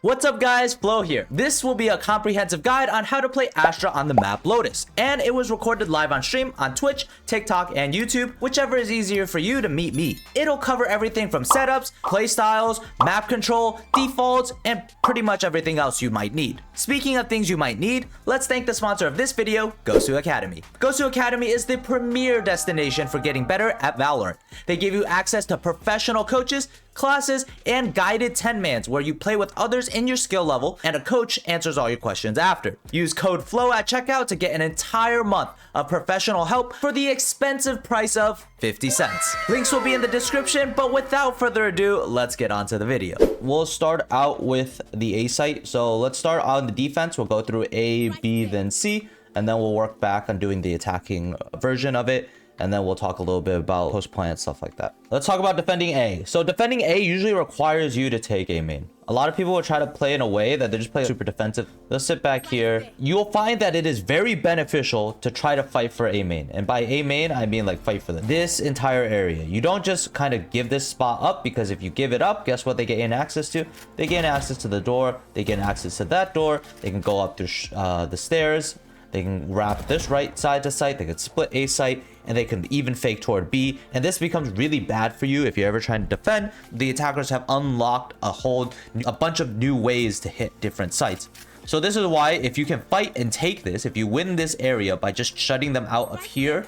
What's up guys, Flo here. This will be a comprehensive guide on how to play Astra on the map Lotus, and it was recorded live on stream on Twitch, TikTok, and YouTube, whichever is easier for you to meet me. It'll cover everything from setups, playstyles, map control, defaults, and pretty much everything else you might need. Speaking of things you might need, let's thank the sponsor of this video, Gosu Academy. Gosu Academy is the premier destination for getting better at Valorant. They give you access to professional coaches, classes, and guided 10-mans where you play with others in your skill level and a coach answers all your questions after. Use code FLOW at checkout to get an entire month of professional help for the expensive price of 50 cents. Links will be in the description, but without further ado, let's get on to the video. We'll start out with the A site. So let's start on the defense. We'll go through A, B, then C, and then we'll work back on doing the attacking version of it. And then we'll talk a little bit about post-plant, stuff like that. Let's talk about defending A. So defending A usually requires you to take A main. A lot of people will try to play in a way that they just play super defensive. They'll sit back here. You'll find that it is very beneficial to try to fight for A main. And by A main, I mean like fight for this entire area. You don't just kind of give this spot up, because if you give it up, guess what they gain access to? They gain access to the door. They gain access to that door. They can go up through the stairs. They can wrap this right side to site. They can split A site, and they can even fake toward B. And this becomes really bad for you if you're ever trying to defend. The attackers have unlocked a bunch of new ways to hit different sites. So this is why if you can fight and take this, if you win this area by just shutting them out of here,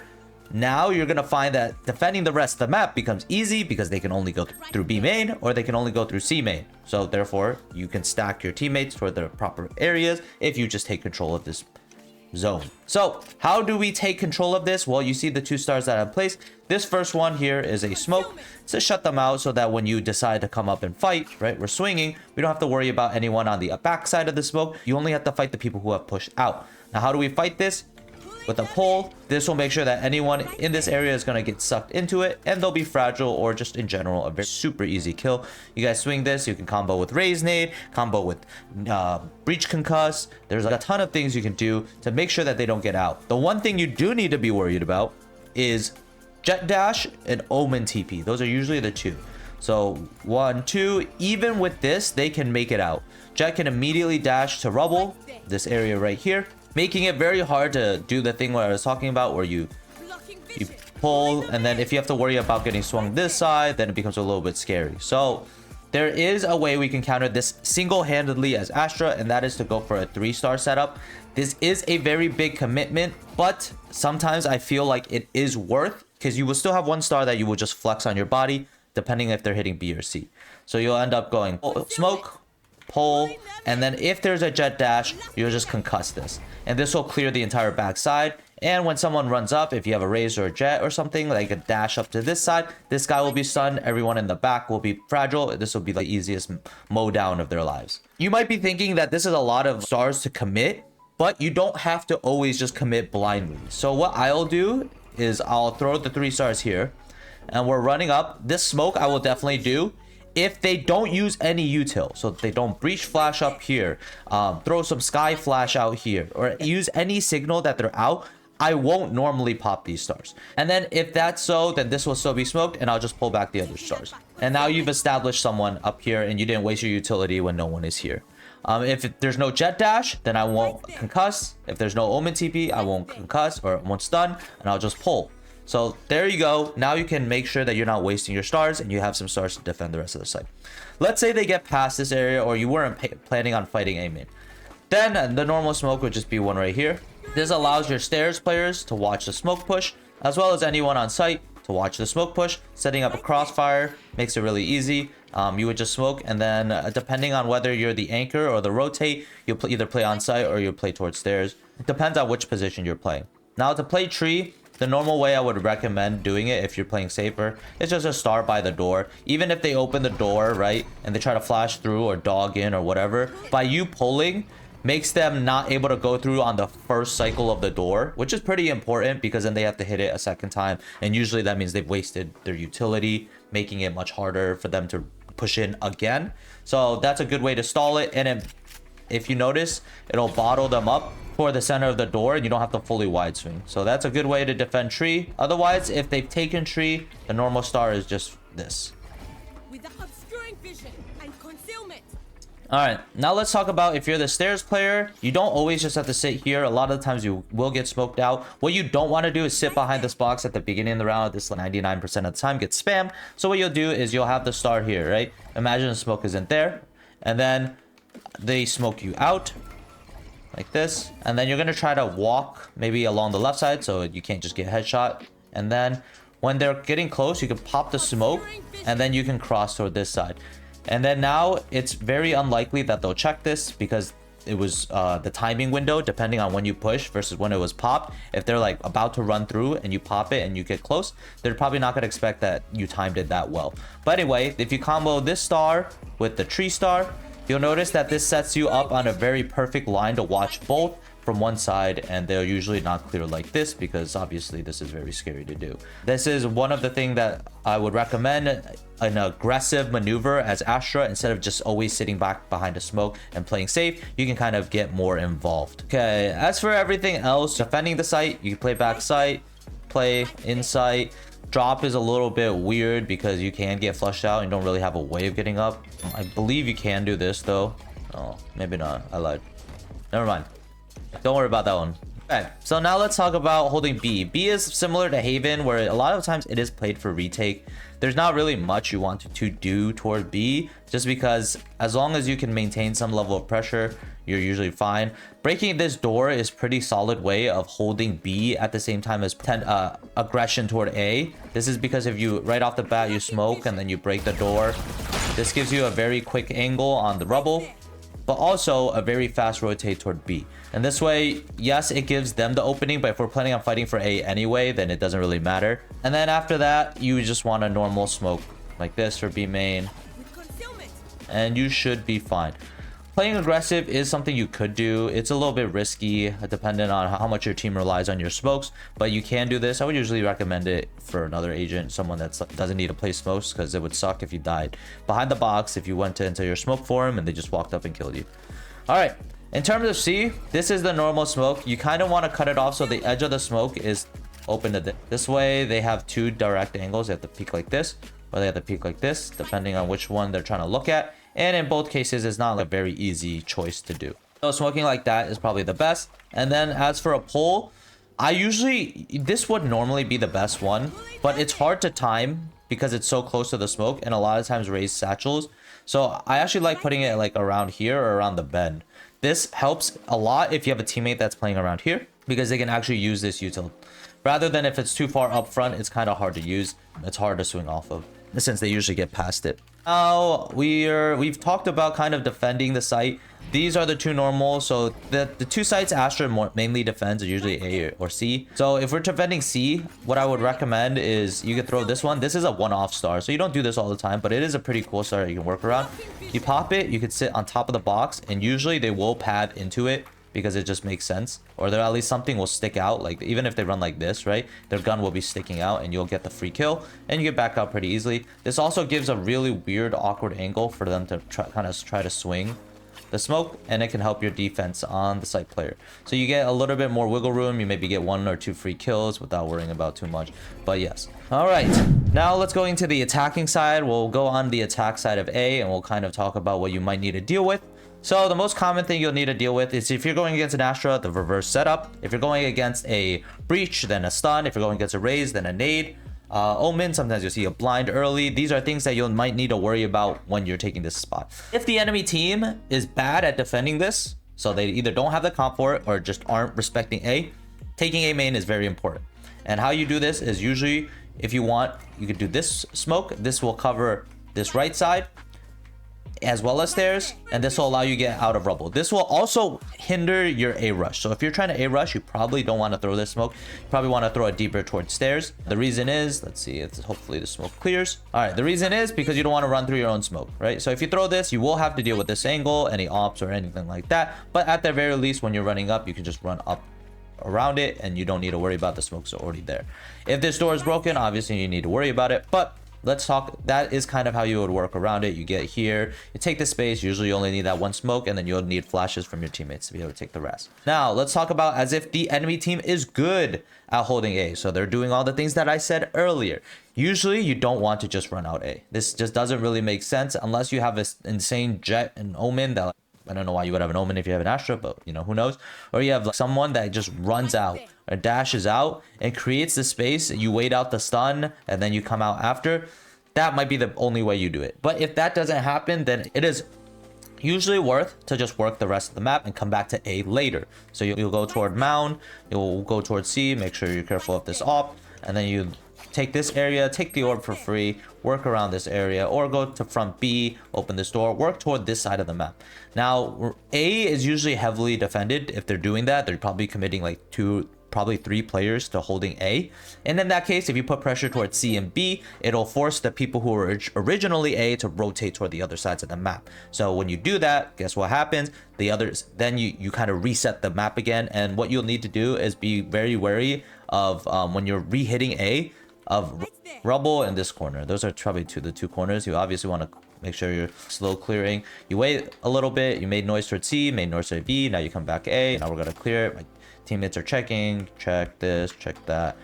now you're going to find that defending the rest of the map becomes easy, because they can only go through B main or they can only go through C main. So therefore, you can stack your teammates toward the proper areas if you just take control of this zone. So how do we take control of this? Well, you see the 2 stars that I've placed. This first one here is a smoke to shut them out, so that when you decide to come up and fight, right, we're swinging, we don't have to worry about anyone on the back side of the smoke. You only have to fight the people who have pushed out. Now, how do we fight this? With a pull. This will make sure that anyone in this area is going to get sucked into it, and they'll be fragile, or just in general a very super easy kill. You guys swing this, you can combo with raise nade, combo with breach concuss. There's a ton of things you can do to make sure that they don't get out. The one thing you do need to be worried about is jet dash and omen TP. Those are usually the 2. So 1, 2, even with this, they can make it out. Jet can immediately dash to rubble, this area right here, making it very hard to do the thing where I was talking about, where you pull, and then if you have to worry about getting swung this side, then it becomes a little bit scary. So there is a way we can counter this single-handedly as Astra, and that is to go for a 3-star setup. This is a very big commitment, but sometimes I feel like it is worth, because you will still have 1 star that you will just flex on your body, depending if they're hitting B or C. So you'll end up going smoke, pull, and then if there's a jet dash, you'll just concuss this, and this will clear the entire back side. And when someone runs up, if you have a raise or a jet or something, like a dash up to this side, this guy will be stunned. Everyone in the back will be fragile. This will be the easiest mow down of their lives. You might be thinking that this is a lot of stars to commit, but you don't have to always just commit blindly. So what I'll do is I'll throw the 3 stars here, and we're running up. This smoke I will definitely do if they don't use any util. So if they don't breach flash up here, throw some sky flash out here, or use any signal that they're out, I won't normally pop these stars. And then if that's so, then this will still be smoked, and I'll just pull back the other stars. And now you've established someone up here, and you didn't waste your utility when no one is here. If there's no jet dash, then I won't concuss. If there's no omen TP, I won't concuss or won't stun, and I'll just pull. So there you go. Now you can make sure that you're not wasting your stars, and you have some stars to defend the rest of the site. Let's say they get past this area, or you weren't planning on fighting A main. Then the normal smoke would just be one right here. This allows your stairs players to watch the smoke push, as well as anyone on site to watch the smoke push. Setting up a crossfire makes it really easy. You would just smoke, and then depending on whether you're the anchor or the rotate, you'll either play on site or you'll play towards stairs. It depends on which position you're playing. Now to play tree, the normal way I would recommend doing it if you're playing safer is just a star by the door. Even if they open the door, right, and they try to flash through or dog in or whatever, by you pulling makes them not able to go through on the first cycle of the door, which is pretty important, because then they have to hit it a second time, and usually that means they've wasted their utility, making it much harder for them to push in again. So that's a good way to stall it. And if you notice, it'll bottle them up for the center of the door, and you don't have to fully wide swing. So that's a good way to defend tree. Otherwise, if they've taken tree, the normal star is just this. With the obscuring vision and concealment. All right, now let's talk about if you're the stairs player, you don't always just have to sit here. A lot of the times you will get smoked out. What you don't want to do is sit behind this box at the beginning of the round. This 99% of the time gets spammed. So what you'll do is you'll have the star here, right? Imagine the smoke isn't there, and then they smoke you out like this, and then you're gonna try to walk maybe along the left side so you can't just get headshot. And then when they're getting close, you can pop the smoke, and then you can cross toward this side. And then now it's very unlikely that they'll check this because it was the timing window depending on when you push versus when it was popped. If they're like about to run through and you pop it and you get close, they're probably not going to expect that you timed it that well. But anyway, if you combo this star with the tree star, you'll notice that this sets you up on a very perfect line to watch both from one side, and they're usually not clear like this because obviously this is very scary to do. This is one of the things that I would recommend, an aggressive maneuver as Astra. Instead of just always sitting back behind a smoke and playing safe, you can kind of get more involved. Okay, as for everything else, defending the site, you can play back site, play in site. Drop is a little bit weird because you can get flushed out and don't really have a way of getting up. I believe you can do this though. Oh, maybe not. I lied. Never mind. Don't worry about that one. Okay, so now let's talk about holding B. B is similar to Haven, where a lot of times it is played for retake. There's not really much you want to do toward B, just because as long as you can maintain some level of pressure, you're usually fine. Breaking this door is pretty solid way of holding B at the same time as aggression toward A. This is because if you right off the bat you smoke and then you break the door, this gives you a very quick angle on the rubble, but also a very fast rotate toward B. And this way, yes, it gives them the opening, but if we're planning on fighting for A anyway, then it doesn't really matter. And then after that, you just want a normal smoke like this for B main, and you should be fine. Playing aggressive is something you could do. It's a little bit risky depending on how much your team relies on your smokes, but you can do this. I would usually recommend it for another agent, someone that doesn't need to play smokes, because it would suck if you died behind the box if you went into your smoke form and they just walked up and killed you. All right, in terms of C, this is the normal smoke. You kind of want to cut it off so the edge of the smoke is open to this way. They have two direct angles. They have to peek like this, or they have to peek like this, depending on which one they're trying to look at. And in both cases, it's not a very easy choice to do. So smoking like that is probably the best. And then as for a pull, this would normally be the best one, but it's hard to time because it's so close to the smoke and a lot of times raise satchels. So I actually like putting it like around here or around the bend. This helps a lot if you have a teammate that's playing around here, because they can actually use this util. Rather than if it's too far up front, it's kind of hard to use. It's hard to swing off of, since they usually get past it. Now we've talked about kind of defending the site. These are the two normals. So the two sites Astra mainly defends are usually A or C. So if we're defending C, what I would recommend is you could throw this one. This is a one-off star, so you don't do this all the time, but it is a pretty cool star you can work around. You pop it, you could sit on top of the box, and usually they will pad into it because it just makes sense, or there at least something will stick out. Like even if they run like this, right, their gun will be sticking out and you'll get the free kill and you get back out pretty easily. This also gives a really weird awkward angle for them to try to swing the smoke, and it can help your defense on the site player. So you get a little bit more wiggle room. You maybe get 1 or 2 free kills without worrying about too much. But yes. All right, now let's go into the attacking side. We'll go on the attack side of A and we'll kind of talk about what you might need to deal with. So the most common thing you'll need to deal with is if you're going against an Astra, the reverse setup. If you're going against a breach, then a stun. If you're going against a raise, then a nade. Omen, sometimes you'll see a blind early. These are things that you might need to worry about when you're taking this spot. If the enemy team is bad at defending this, so they either don't have the comp for it or just aren't respecting A, taking A main is very important. And how you do this is usually, if you want, you could do this smoke. This will cover this right side as well as stairs, and this will allow you to get out of rubble. This will also hinder your A rush. So if you're trying to A rush, you probably don't want to throw this smoke. You probably want to throw it deeper towards stairs. The reason is, let's see, hopefully the smoke clears. All right, the reason is because you don't want to run through your own smoke, right? So if you throw this, you will have to deal with this angle, any ops or anything like that. But at the very least, when you're running up, you can just run up around it and you don't need to worry about the smokes already there. If this door is broken, obviously you need to worry about it, but let's talk. That is kind of how you would work around it. You get here, you take the space. Usually you only need that one smoke, and then you'll need flashes from your teammates to be able to take the rest. Now let's talk about as if the enemy team is good at holding A. So they're doing all the things that I said earlier. Usually you don't want to just run out A. This just doesn't really make sense unless you have this insane Jet and Omen that, I don't know why you would have an Omen if you have an Astra, but you know, who knows? Or you have like someone that just runs out or dashes out and creates the space. You wait out the stun and then you come out after. That might be the only way you do it. But if that doesn't happen, then it is usually worth to just work the rest of the map and come back to A later. So you'll go toward Mound, you'll go towards C, make sure you're careful of this op, and then you take this area, take the orb for free, work around this area, or go to front B, open this door, work toward this side of the map. Now, A is usually heavily defended. If they're doing that, they're probably committing like probably 3 players to holding A. And in that case, if you put pressure towards C and B, it'll force the people who were originally A to rotate toward the other sides of the map. So when you do that, guess what happens? The others, then you kind of reset the map again. And what you'll need to do is be very wary of when you're re-hitting A, of rubble in this corner. Those are probably the two corners. You obviously want to make sure you're slow clearing. You wait a little bit, you made noise towards C, made noise towards B, now you come back A. Now we're gonna clear it. My teammates are checking, check this, check that,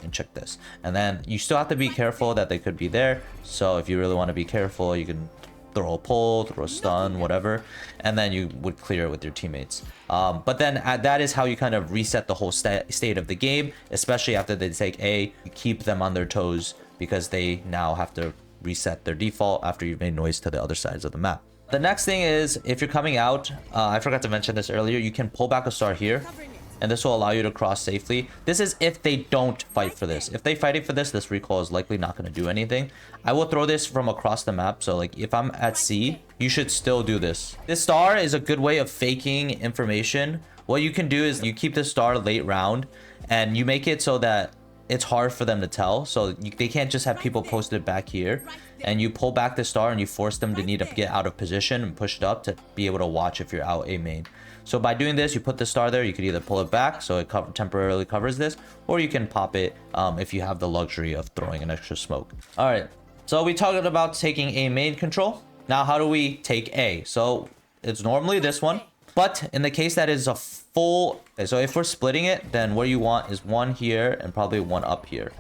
and check this. And then you still have to be careful that they could be there. So if you really want to be careful, you can throw a pull, throw a stun, whatever, and then you would clear it with your teammates. But then that is how you kind of reset the whole state of the game, especially after they take A. You keep them on their toes because they now have to reset their default after you've made noise to the other sides of the map. The next thing is, if you're coming out, I forgot to mention this earlier, you can pull back a star here, and this will allow you to cross safely. This is if they don't fight for this. If they fighting for this recoil is likely not going to do anything. I will throw this from across the map. So like if I'm at C, you should still do this. This star is a good way of faking information. What you can do is you keep the star late round and you make it so that it's hard for them to tell. So they can't just have people posted back here, and you pull back the star and you force them to need to get out of position and push it up to be able to watch if you're out A main. So by doing this, you put the star there, you could either pull it back so it temporarily covers this, or you can pop it if you have the luxury of throwing an extra smoke. All right, so we talked about taking A main control. Now, how do we take A? So it's normally this one, but in the case that is a full, so if we're splitting it, then what you want is one here and probably one up here.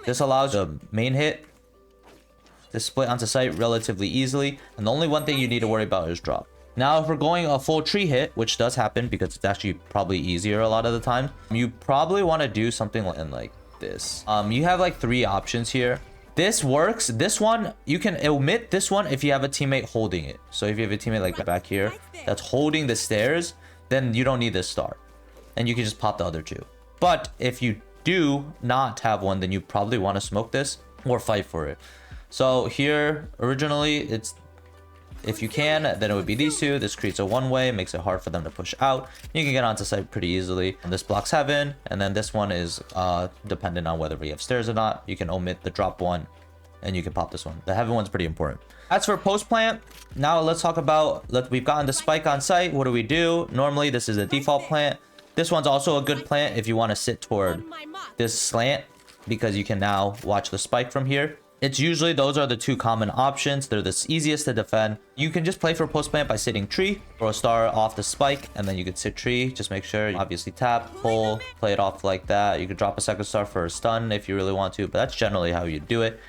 This allows the main hit to split onto site relatively easily, and the only one thing you need to worry about is drop. Now, if we're going a full tree hit, which does happen because it's actually probably easier a lot of the time, you probably want to do something like this. You have like 3 options here. This works. This one, you can omit this one if you have a teammate holding it. So if you have a teammate like back here that's holding the stairs, then you don't need this star. And you can just pop the other 2. But if you do not have one, then you probably want to smoke this or fight for it. So here, originally, it's, if you can, then it would be these 2. This creates a one-way, makes it hard for them to push out. You can get onto site pretty easily. And this blocks heaven, and then this one is dependent on whether we have stairs or not. You can omit the drop one, and you can pop this one. The heaven one's pretty important. As for post plant, now let's talk about, we've gotten the spike on site. What do we do? Normally, this is a default plant. This one's also a good plant if you want to sit toward this slant, because you can now watch the spike from here. It's usually, those are the 2 common options. They're the easiest to defend. You can just play for post plant by sitting tree, throw a star off the spike, and then you could sit tree. Just make sure you obviously tap, pull, play it off like that. You could drop a second star for a stun if you really want to, but that's generally how you do it.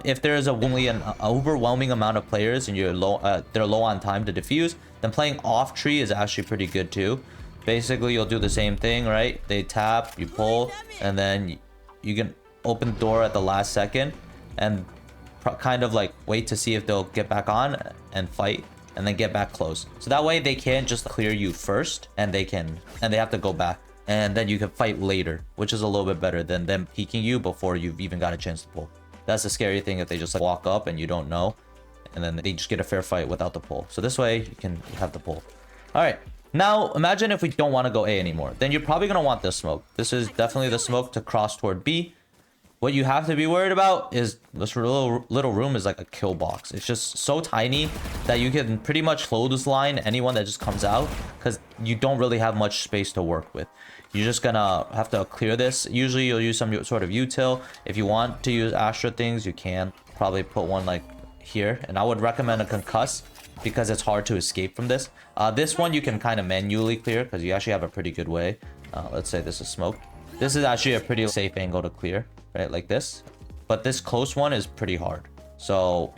If there is only an overwhelming amount of players and you're they're low on time to defuse, then playing off tree is actually pretty good too. Basically, you'll do the same thing, right? They tap, you pull, and then you can open the door at the last second and kind of like wait to see if they'll get back on and fight, and then get back close. So that way they can't just clear you first, and they have to go back, and then you can fight later, which is a little bit better than them peeking you before you've even got a chance to pull. That's the scary thing, if they just like walk up and you don't know, and then they just get a fair fight without the pull. So this way you can have the pull. All right, now imagine if we don't want to go A anymore, then you're probably going to want this smoke. This is definitely the smoke to cross toward B. What you have to be worried about is this little room is like a kill box. It's just so tiny that you can pretty much clothesline anyone that just comes out, because you don't really have much space to work with. You're just gonna have to clear this. Usually you'll use some sort of util. If you want to use Astra things, you can probably put one like here, and I would recommend a concuss because it's hard to escape from this. This one you can kind of manually clear because you actually have a pretty good way. Let's say this is smoke. This is actually a pretty safe angle to clear, right? Like this. But this close one is pretty hard. So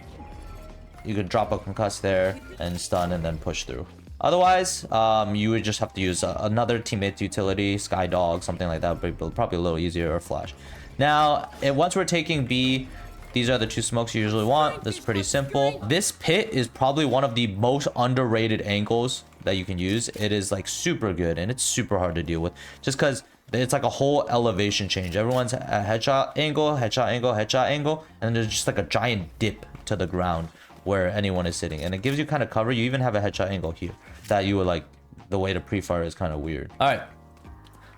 you could drop a concuss there and stun and then push through. Otherwise, you would just have to use another teammate utility, Sky Dog, something like that, but probably a little easier, or Flash. Now, once we're taking B, these are the 2 smokes you usually want. This is pretty simple. This pit is probably one of the most underrated angles that you can use. It is like super good and it's super hard to deal with just because it's like a whole elevation change. Everyone's a headshot angle, headshot angle, headshot angle, and there's just like a giant dip to the ground where anyone is sitting, and it gives you kind of cover. You even have a headshot angle here that you would like. The way to pre-fire is kind of weird. All right,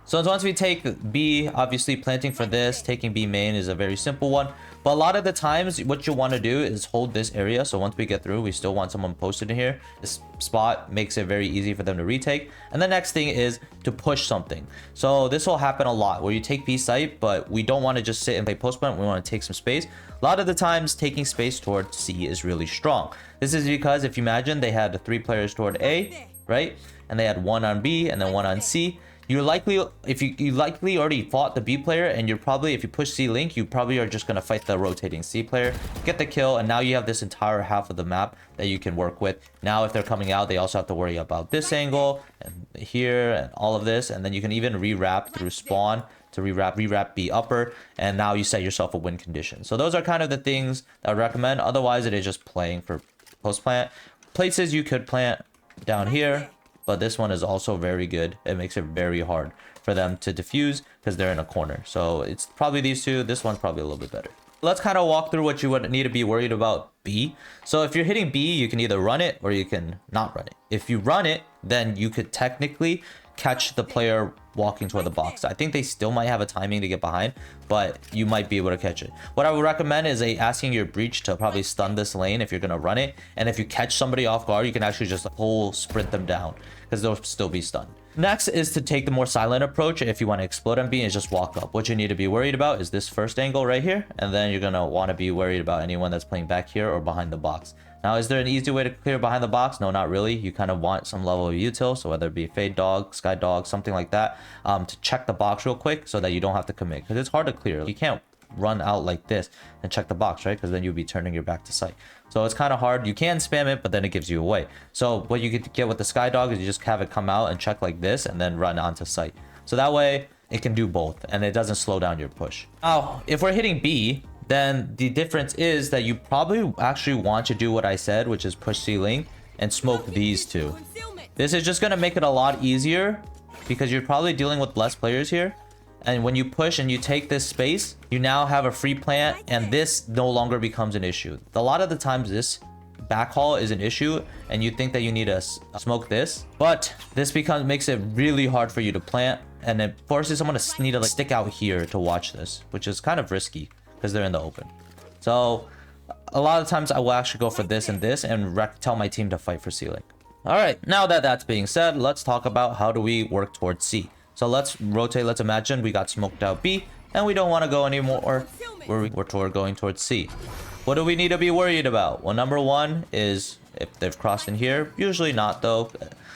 so once we take B, obviously planting for this, taking B main is a very simple one. But a lot of the times, what you want to do is hold this area. So once we get through, we still want someone posted in here. This spot makes it very easy for them to retake. And the next thing is to push something. So this will happen a lot where you take B site, but we don't want to just sit and play post plant. We want to take some space. A lot of the times, taking space towards C is really strong. This is because if you imagine they had 3 players toward A, right? And they had 1 on B and then 1 on C. You're likely, if you likely already fought the B player, and you're probably, if you push C link, you probably are just going to fight the rotating C player, get the kill, and now you have this entire half of the map that you can work with. Now if they're coming out, they also have to worry about this angle and here and all of this, and then you can even re-wrap through spawn to re-wrap B upper, and now you set yourself a win condition. So those are kind of the things that I would recommend. Otherwise, it is just playing for post plant. Places you could plant down here, but this one is also very good. It makes it very hard for them to defuse because they're in a corner. So it's probably these 2. This one's probably a little bit better. Let's kind of walk through what you would need to be worried about B. So if you're hitting B, you can either run it or you can not run it. If you run it, then you could technically catch the player walking toward the box. I think they still might have a timing to get behind, but you might be able to catch it. What I would recommend is asking your breach to probably stun this lane if you're going to run it. And if you catch somebody off guard, you can actually just whole sprint them down because they'll still be stunned. Next is to take the more silent approach. If you want to explode on B and just walk up, what you need to be worried about is this first angle right here. And then you're going to want to be worried about anyone that's playing back here or behind the box. Now, is there an easy way to clear behind the box? No, not really. You kind of want some level of util, so whether it be Fade Dog, Sky Dog, something like that, to check the box real quick so that you don't have to commit, because it's hard to clear. You can't run out like this and check the box, right? Because then you'll be turning your back to sight. So it's kind of hard. You can spam it, but then it gives you away. So what you could get with the Sky Dog is you just have it come out and check like this and then run onto sight. So that way it can do both and it doesn't slow down your push. Now, if we're hitting B, then the difference is that you probably actually want to do what I said, which is push C-Link and smoke these 2. This is just going to make it a lot easier because you're probably dealing with less players here. And when you push and you take this space, you now have a free plant and this no longer becomes an issue. A lot of the times this backhaul is an issue and you think that you need to smoke this, but this makes it really hard for you to plant, and it forces someone to need to like stick out here to watch this, which is kind of risky because they're in the open. So a lot of times I will actually go for this and this and tell my team to fight for C-Link. All right, now that that's being said, let's talk about how do we work towards C. So let's rotate. Let's imagine we got smoked out B and we don't want to go anymore. We're going towards C. What do we need to be worried about? Well, number 1 is if they've crossed in here. Usually not though.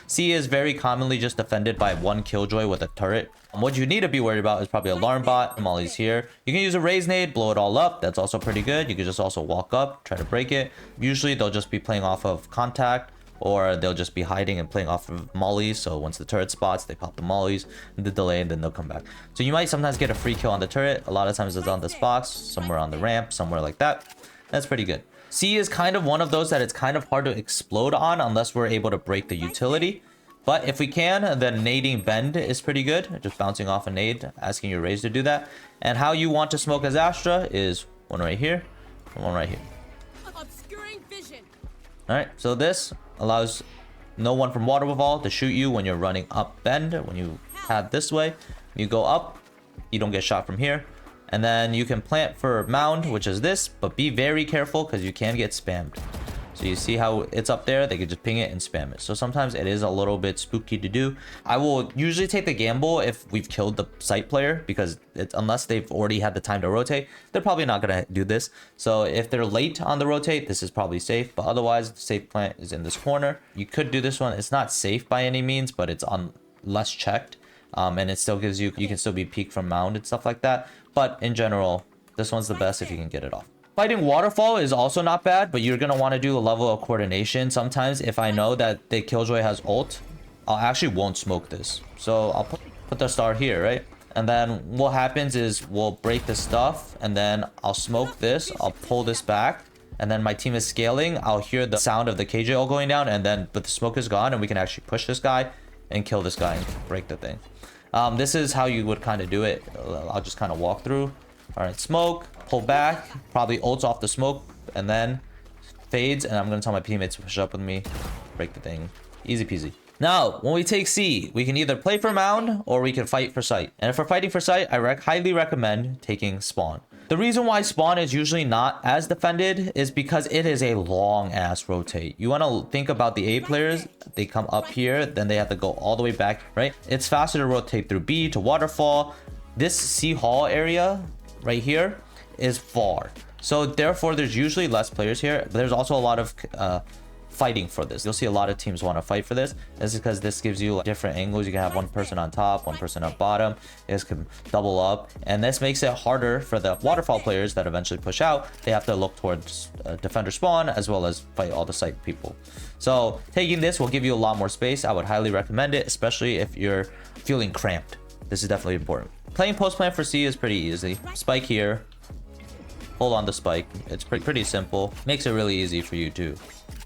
C is very commonly just defended by 1 Killjoy with a turret. What you need to be worried about is probably alarm bot. Molly's here. You can use a raise nade, blow it all up. That's also pretty good. You can just also walk up, try to break it. Usually they'll just be playing off of contact, or they'll just be hiding and playing off of mollies. So once the turret spots, they pop the mollies, the delay, and then they'll come back. So you might sometimes get a free kill on the turret. A lot of times it's on this box, somewhere on the ramp, somewhere like that. That's pretty good. C is kind of one of those that it's kind of hard to explode on unless we're able to break the utility. But if we can, then nading bend is pretty good. Just bouncing off a nade, asking your raise to do that. And how you want to smoke as Astra is one right here and one right here. Obscuring vision. All right, so this allows no one from waterfall to shoot you when you're running up bend. When you head this way, you go up, you don't get shot from here. And then you can plant for mound, which is this, but be very careful because you can get spammed. So you see how it's up there? They could just ping it and spam it. So sometimes it is a little bit spooky to do. I will usually take the gamble if we've killed the site player, because unless they've already had the time to rotate, they're probably not going to do this. So if they're late on the rotate, this is probably safe. But otherwise, the safe plant is in this corner. You could do this one. It's not safe by any means, but it's on less checked. And it still gives you can still be peaked from mound and stuff like that. But in general, this one's the best if you can get it off. Fighting waterfall is also not bad, but you're going to want to do the level of coordination. Sometimes if I know that the Killjoy has ult, I actually won't smoke this. So I'll put the star here, right? And then what happens is we'll break the stuff, and then I'll smoke this. I'll pull this back, and then my team is scaling. I'll hear the sound of the KJ ult going down, and then but the smoke is gone, and we can actually push this guy and kill this guy and break the thing. This is how you would kind of do it. I'll just kind of walk through. All right, smoke, pull back, probably ults off the smoke, and then fades, and I'm going to tell my teammates to push up with me, break the thing. Easy peasy. Now, when we take C, we can either play for mound or we can fight for site. And if we're fighting for site, I highly recommend taking spawn. The reason why spawn is usually not as defended is because it is a long ass rotate. You want to think about the A players. They come up here, then they have to go all the way back, right? It's faster to rotate through B to waterfall. This C hall area right here is far, so therefore there's usually less players here, but there's also a lot of fighting for this. You'll see a lot of teams want to fight for this. This is because this gives you like different angles. You can have one person on top, one person at bottom. This can double up, and this makes it harder for the waterfall players that eventually push out. They have to look towards defender spawn as well as fight all the site people. So taking this will give you a lot more space. I would highly recommend it, especially if you're feeling cramped. This is definitely important. Playing post plant for C is pretty easy. Spike here, hold on the spike. It's pretty simple. Makes it really easy for you to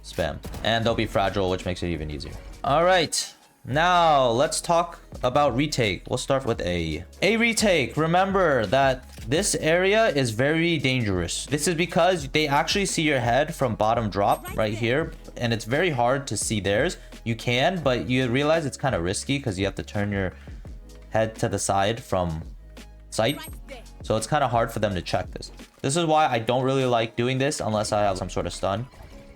spam, and they'll be fragile, which makes it even easier. All right, now let's talk about retake. We'll start with A retake. Remember that this area is very dangerous. This is because they actually see your head from bottom drop right here, and it's very hard to see theirs. You can, but you realize it's kind of risky because you have to turn your head to the side from sight, so it's kind of hard for them to check this. This is why I don't really like doing this unless I have some sort of stun.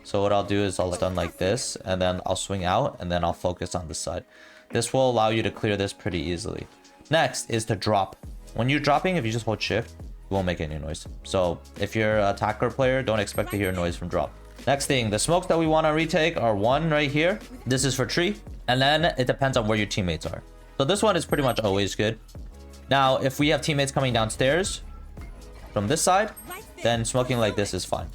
So what I'll do is I'll stun like this, and then I'll swing out, and then I'll focus on this side. This will allow you to clear this pretty easily. Next is to drop. When you're dropping, if you just hold shift, you won't make any noise. So if you're an attacker player, don't expect to hear noise from drop. Next thing, the smokes that we want to retake are one right here. This is for tree, and then it depends on where your teammates are. So this one is pretty much always good. Now, if we have teammates coming downstairs from this side, then smoking like this is fine,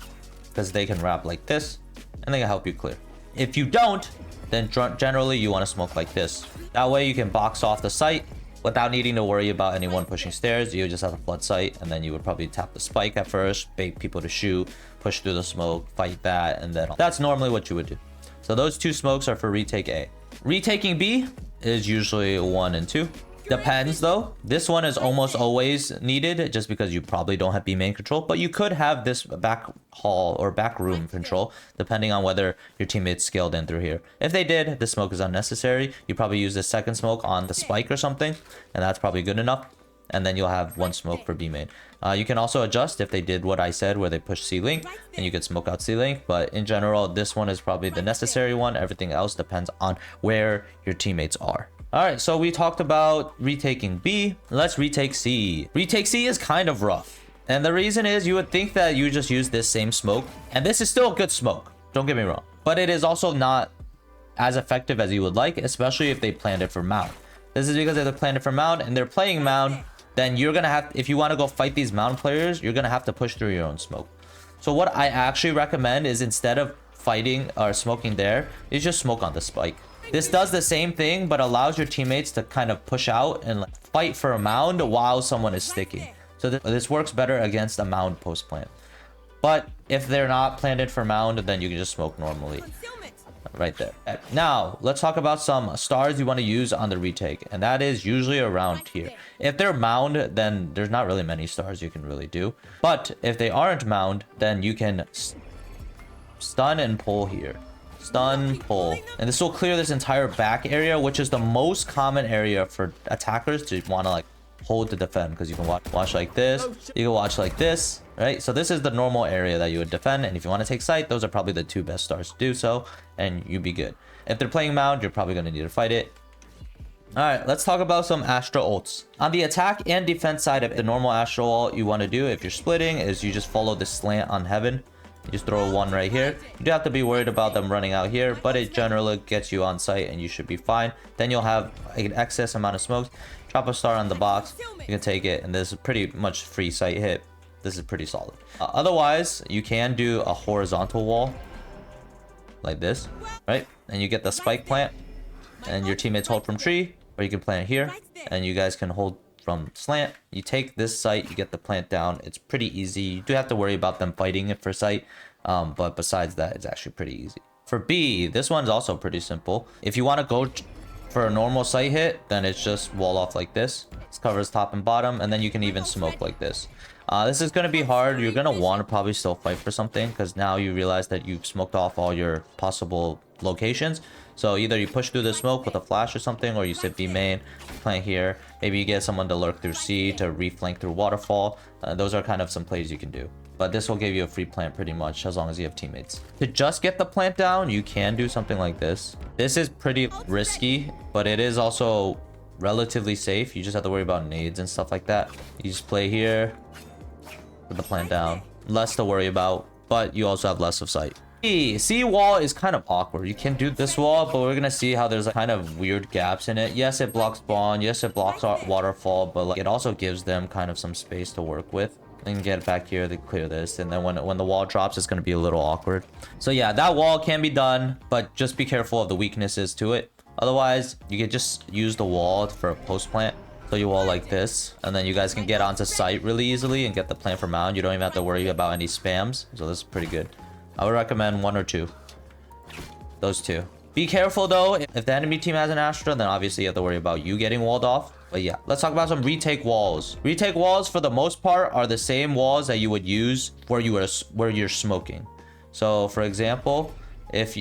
because they can wrap like this, and they can help you clear. If you don't, then generally you want to smoke like this. That way you can box off the site without needing to worry about anyone pushing stairs. You just have to flood site, and then you would probably tap the spike at first, bait people to shoot, push through the smoke, fight that, and then that's normally what you would do. So those two smokes are for retake A. Retaking B is usually 1 and 2. Depends though. This one is almost always needed just because you probably don't have B main control, but you could have this back hall or back room control depending on whether your teammates scaled in through here. If they did, the smoke is unnecessary. You probably use the second smoke on the spike or something, and that's probably good enough. And then you'll have one smoke for B main. You can also adjust if they did what I said where they push C-Link, and you could smoke out C-Link, but in general, this one is probably the necessary one. Everything else depends on where your teammates are. All right, so we talked about retaking B. Let's retake C. Retake C is kind of rough. And the reason is you would think that you just use this same smoke, and this is still a good smoke, don't get me wrong, but it is also not as effective as you would like, especially if they planned it for mound. This is because if they planned it for mound and they're playing mound, then you're gonna have, if you want to go fight these mound players, you're gonna have to push through your own smoke. So what I actually recommend is instead of fighting or smoking there, is just smoke on the spike. This does the same thing, but allows your teammates to kind of push out and fight for a mound while someone is sticking. So this works better against a mound post plant. But if they're not planted for mound, then you can just smoke normally. Right there. Now, let's talk about some stars you want to use on the retake. And that is usually around here. If they're mound, then there's not really many stars you can really do. But if they aren't mound, then you can stun and pull here. Stun, pull. And this will clear this entire back area, which is the most common area for attackers to want to like hold to defend, because you can watch like this, you can watch like this, right? So this is the normal area that you would defend, and if you want to take site, those are probably the two best stars to do so, and you'd be good. If they're playing mound, you're probably going to need to fight it. Alright, let's talk about some Astra ults. On the attack and defense side of the normal Astra ult you want to do if you're splitting is you just follow the slant on heaven. You just throw a 1 right here. You do have to be worried about them running out here, but it generally gets you on site and you should be fine. Then you'll have an excess amount of smokes. Drop a star on the box. You can take it, and this is pretty much free site hit. This is pretty solid. Otherwise, you can do a horizontal wall like this, right? And you get the spike plant, and your teammates hold from tree, or you can plant here, and you guys can hold from slant. You take this site, you get the plant down. It's pretty easy. You do have to worry about them fighting it for site, but besides that, it's actually pretty easy. For B, this one's also pretty simple. If you want to go for a normal site hit, then it's just wall off like this. This covers top and bottom, and then you can even smoke like this. This is going to be hard. You're going to want to probably still fight for something, because now you realize that you've smoked off all your possible locations. So either you push through the smoke with a flash or something, or you sit B main, plant here. Maybe you get someone to lurk through C to reflank through waterfall. Those are kind of some plays you can do. But this will give you a free plant pretty much, as long as you have teammates. To just get the plant down, you can do something like this. This is pretty risky, but it is also relatively safe. You just have to worry about nades and stuff like that. You just play here, put the plant down. Less to worry about, but you also have less of sight. C wall is kind of awkward. You can do this wall, but we're gonna see how there's like kind of weird gaps in it. Yes, it blocks spawn. Yes, it blocks waterfall, but like, it also gives them kind of some space to work with. They can get back here, they clear this, and then when the wall drops, it's gonna be a little awkward. So yeah, that wall can be done, but just be careful of the weaknesses to it. Otherwise, you can just use the wall for a post plant. So you wall like this, and then you guys can get onto site really easily and get the plant for mound. You don't even have to worry about any spams. So this is pretty good. I would recommend 1 or 2. Those two. Be careful though. If the enemy team has an Astra, then obviously you have to worry about you getting walled off. But yeah, let's talk about some retake walls. Retake walls, for the most part, are the same walls that you would use where you're smoking. So for example, if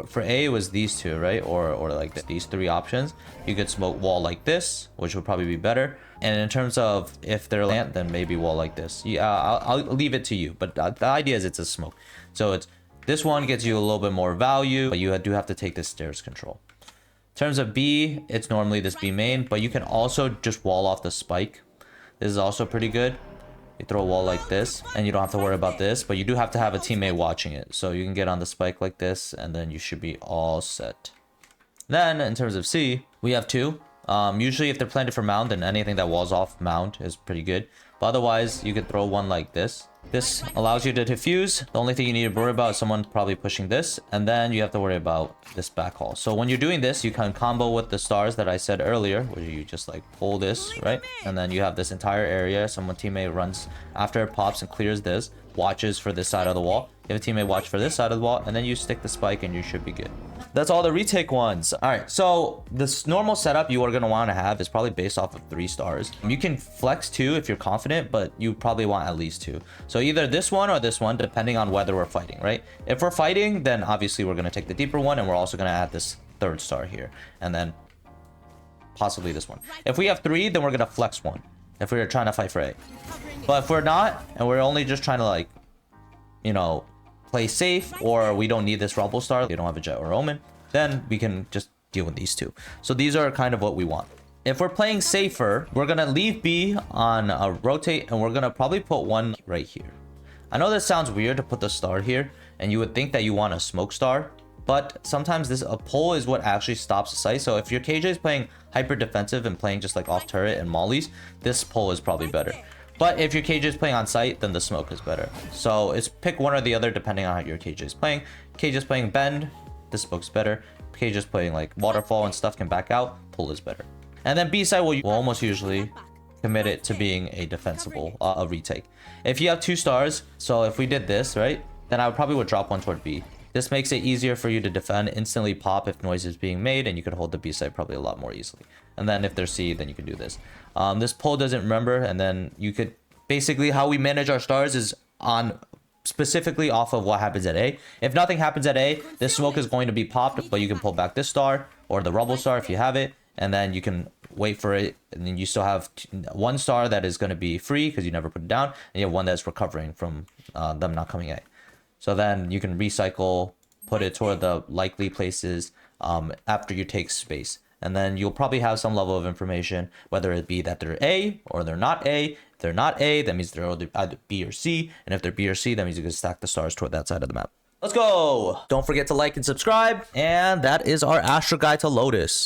for A, it was these two, right? Or like these 3 options. You could smoke wall like this, which would probably be better. And in terms of if they're land, then maybe wall like this. Yeah, I'll leave it to you. But the idea is it's a smoke. So it's this one gets you a little bit more value, but you do have to take this stairs control. In terms of B, it's normally this B main, but you can also just wall off the spike. This is also pretty good. You throw a wall like this, and you don't have to worry about this, but you do have to have a teammate watching it. So you can get on the spike like this, and then you should be all set. Then, in terms of C, we have 2. Usually if they're planted for mound, then anything that walls off mound is pretty good. But otherwise, you could throw one like this. This allows you to diffuse. The only thing you need to worry about is someone probably pushing this, and then you have to worry about this backhaul. So when you're doing this, you can combo with the stars that I said earlier, where you just like pull this, right? And then you have this entire area. Someone teammate runs after it pops and clears this, watches for this side of the wall. You have a teammate watch for this side of the wall, and then you stick the spike and you should be good. That's all the retake ones. All right, so this normal setup you are going to want to have is probably based off of 3 stars. You can flex 2 if you're confident, but you probably want at least 2. So either this one or this one, depending on whether we're fighting, right? If we're fighting, then obviously we're going to take the deeper one, and we're also going to add this 3rd star here, and then possibly this one. If we have 3, then we're going to flex 1 if we're trying to fight for A. But if we're not, and we're only just trying to, like, you know, play safe, or we don't need this Rumble Star, you don't have a Jet or Omen, then we can just deal with these 2. So these are kind of what we want. If we're playing safer, we're gonna leave B on a rotate, and we're gonna probably put 1 right here. I know this sounds weird to put the star here, and you would think that you want a smoke star, but sometimes a pull is what actually stops the site. So if your KJ is playing hyper defensive and playing just like off turret and mollies, this pull is probably better. But if your KJ is playing on site, then the smoke is better. So it's pick one or the other depending on how your KJ is playing. KJ is playing bend, the smoke's better. KJ is playing like waterfall and stuff can back out, pull is better. And then B side will almost usually commit it to being a defensible a retake. If you have 2 stars, so if we did this, right, then I would drop 1 toward B. This makes it easier for you to defend, instantly pop if noise is being made, and you can hold the B side probably a lot more easily. And then if there's C, then you can do this. This pull doesn't remember, and then you could basically how we manage our stars is on specifically off of what happens at A. If nothing happens at A, this smoke is going to be popped, but you can pull back this star or the rubble star if you have it, and then you can wait for it, and then you still have 1 star that is going to be free because you never put it down, and you have 1 that's recovering from them not coming in. So then you can recycle, put it toward the likely places after you take space. And then you'll probably have some level of information, whether it be that they're A or they're not A. If they're not A, that means they're either B or C. And if they're B or C, that means you can stack the stars toward that side of the map. Let's go! Don't forget to like and subscribe. And that is our Astra guide to Lotus.